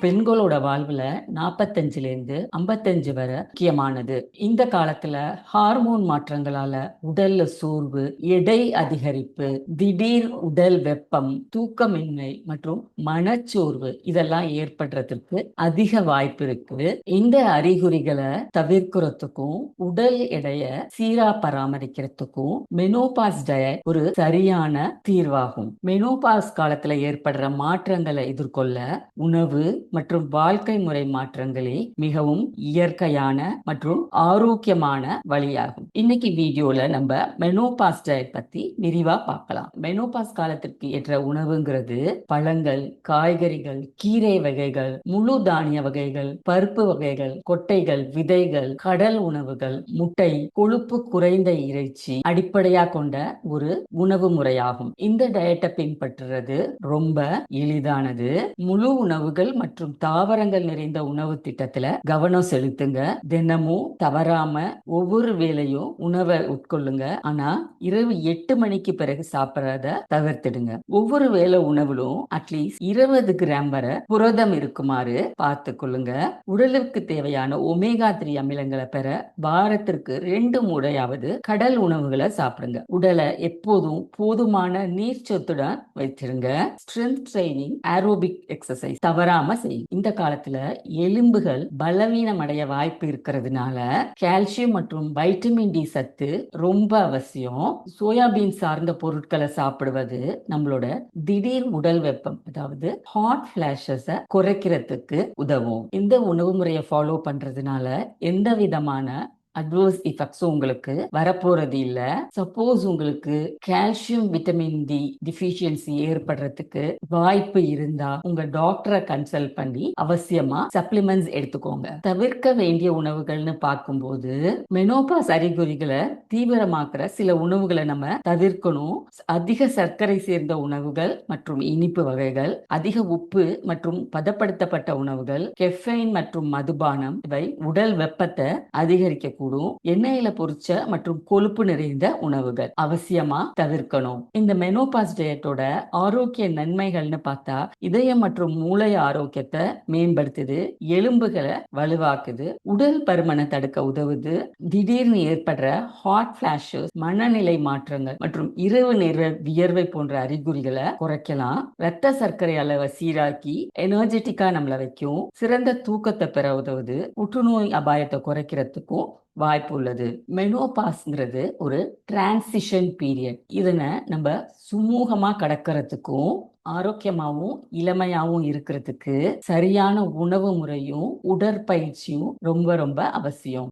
பெண்களோட வாழ்வுல 45லேருந்து 55 வரை முக்கியமானது. இந்த காலத்துல ஹார்மோன் மாற்றங்களால உடல்ல சோர்வு, எடை அதிகரிப்பு, திடீர் உடல் வெப்பம், தூக்கமின்மை மற்றும் மனச்சோர்வு இதெல்லாம் ஏற்படுறதுக்கு அதிக வாய்ப்பு இருக்கு. இந்த அறிகுறிகளை தவிர்க்கிறதுக்கும் உடல் எடைய சீரா பராமரிக்கிறதுக்கும் மெனோபாஸ் டயட் ஒரு சரியான தீர்வாகும். மெனோபாஸ் காலத்துல ஏற்படுற மாற்றங்களை எதிர்கொள்ள உணவு மற்றும் வாழ்க்கை முறை மாற்றங்களே மிகவும் இயற்கையான மற்றும் ஆரோக்கியமான வழியாகும். இன்னைக்கு வீடியோல நம்ம மெனோபாஸ் டயட் பத்தி விரிவா பார்க்கலாம். மெனோபாஸ் காலத்திற்கு ஏற்ற உணவுங்கிறது பழங்கள், காய்கறிகள், கீரை வகைகள், முழு தானிய வகைகள், பருப்பு வகைகள், கொட்டைகள், விதைகள், கடல் உணவுகள், முட்டை, கொழுப்பு குறைந்த இறைச்சி அடிப்படையா கொண்ட ஒரு உணவு முறையாகும். இந்த டயட்டை பின்பற்றுறது ரொம்ப எளிதானது. முழு உணவுகள் மற்றும் தாவரங்கள் நிறைந்த உணவு திட்டத்துல கவனம் செலுத்துங்க. தினமும் தவறாம ஒவ்வொரு வேளையும் உணவை உட்கொள்ளுங்க. ஆனா இரவு 8 மணிக்கு பிறகு சாப்பிடறத தவிர்த்திடுங்க. ஒவ்வொரு வேளை உணவிலும் அட்லீஸ்ட் 20 கிராம் வரை புரதம் இருக்குமாறு பார்த்து கொள்ளுங்க. உடலுக்கு தேவையான ஒமேகா 3 அமிலங்களை பெற வாரத்திற்கு 2 முறையாவது கடல் உணவுகளை சாப்பிடுங்க. உடலை எப்போதும் போதுமான நீர்ச்சத்துடன் வச்சிருங்க. ஸ்ட்ரென்த் ட்ரைனிங், ஏரோபிக் எக்ஸசைஸ் தவறாம செய்யும். இந்த காலத்துல எலும்புகள் பலவீனம் அடைய வாய்ப்பு இருக்கிறதுனால கால்சியம் மற்றும் வைட்டமின் டி சத்து ரொம்ப அவசியம். சோயாபீன் சார்ந்த பொருட்களை சாப்பிடுவது நம்மளோட திடீர் உடல் வெப்பம், அதாவது ஹாட் பிளாஷஸ் குறைக்கிறதுக்கு உதவும். இந்த உணவு முறையை ஃபாலோ பண்றதுனால எந்த விதமான அட்வர்ஸ் எஃபெக்ட்ஸும் உங்களுக்கு வரப்போறது இல்ல. சப்போஸ் உங்களுக்கு கால்சியம் விட்டமின் டி டிஃபிஷியன்சி ஏற்படுறதுக்கு வாய்ப்பு இருந்தா உங்க டாக்டரை கன்சல்ட் பண்ணி அவசியமா சப்ளிமெண்ட்ஸ் எடுத்துக்கோங்க. தவிர்க்க வேண்டிய உணவுகள்னு பார்க்கும்போது மெனோபாஸ் அறிகுறிகளை தீவிரமாக்குற சில உணவுகளை நம்ம தவிர்க்கணும். அதிக சர்க்கரை சேர்ந்த உணவுகள் மற்றும் இனிப்பு வகைகள், அதிக உப்பு மற்றும் பதப்படுத்தப்பட்ட உணவுகள், கெஃபைன் மற்றும் மதுபானம் இவை உடல் வெப்பத்தை அதிகரிக்க கூடும். எண்ணெயில பொரிச்ச மற்றும் கொழுப்பு நிறைந்த உணவுகள் அவசியமா தவிர்க்கணும். இந்த மெனோபாஸ் டயட்டோட ஆரோக்கிய நன்மைகள்னு பார்த்தா இதயம் மற்றும் மூளை ஆரோக்கியத்தை மேம்படுத்துது, எலும்புகளை வலுவாக்குது, உடல் பருமனை தடுக்க உதவுது, திடீர்னு ஏற்படுற ஹாட் பிளாஷஸ், மனநிலை மாற்றங்கள் மற்றும் இரவு நேர வியர்வை போன்ற அறிகுறிகளை குறைக்கலாம். ரத்த சர்க்கரை அளவை சீராக்கி எனர்ஜெட்டிக்கா நம்மள வைக்கும். சிறந்த தூக்கத்தை பெற உதவுது. புற்றுநோய் அபாயத்தை குறைக்கிறதுக்கும் வாய்ப்பு உள்ளது. மெனோபாஸ்ங்கிறது ஒரு டிரான்சிஷன் பீரியட். இதனை நம்ம சுமூகமா கடக்கிறதுக்கும் ஆரோக்கியமாவும் இளமையாவும் இருக்கிறதுக்கு சரியான உணவு முறையும் உடற்பயிற்சியும் ரொம்ப ரொம்ப அவசியம்.